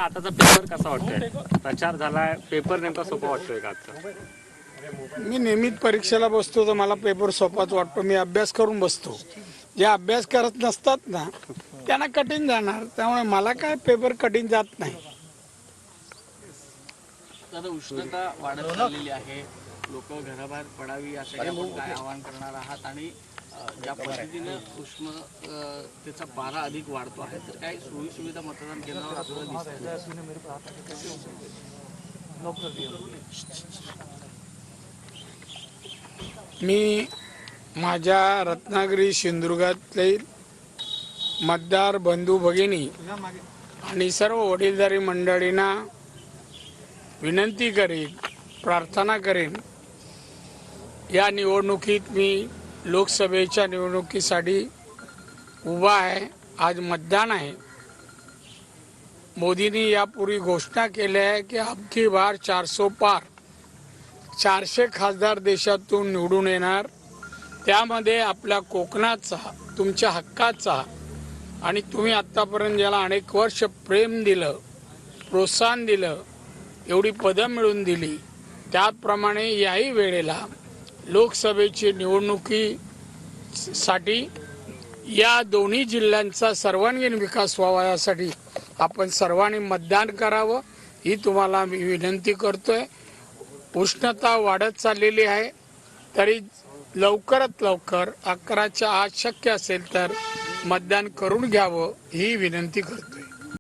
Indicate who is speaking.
Speaker 1: आताचा पेपर कसा वाटतोय? प्रचार झालाय, पेपर नेमका सोपा वाटतोय का आजचा?
Speaker 2: मी नेहमीच परीक्षेला बसतो तर मला पेपर सोपाच वाटतो. मी अभ्यास करून बसतो. जे अभ्यास करत नसतात ना त्यांना कठीण जाणार, त्यामुळे मला काय पेपर कठीण जात नाही.
Speaker 3: आता उष्णता वाढत चाललेली आहे, लोक घराबाहेर पडावी यासाठी आपण काय आवाहन करणार आहात? आणि ज्या पद्धतीने उष्णतेचा पारा अधिक वाढतो आहे, तर काही सोयी सुविधा मतदान केंद्रावर आपल्याला दिसतात?
Speaker 2: मी माझ्या रत्नागिरी सिंधुदुर्गातले मतदार बंधू भगिनी आणि सर्व वडीलधारी मंडळींना विनंती करीन, प्रार्थना करेन, या निवडणुकीत मी लोकसभेच्या निवडणुकीसाठी उभा आहे. आज मतदान आहे. मोदींनी यापूर्वी घोषणा केली आहे की अबकी बार 400 पार, 400 खासदार देशातून निवडून येणार. त्यामध्ये आपल्या कोकणाचा, तुमच्या हक्काचा, आणि तुम्ही आत्तापर्यंत ज्याला अनेक वर्ष प्रेम दिलं, प्रोत्साहन दिलं, एवढी पदं मिळवून दिली, त्याप्रमाणे याही वेळेला लोकसभेची निवडणुकीसाठी या दोन्ही जिल्ह्यांचा सर्वांगीण विकास व्हावा यासाठी आपण सर्वांनी मतदान करावं ही तुम्हाला मी विनंती करतोय. उष्णता वाढत चाललेली आहे, तरी लवकरात लवकर 11च्या आत शक्य असेल तर मतदान करून घ्यावं ही विनंती करतोय.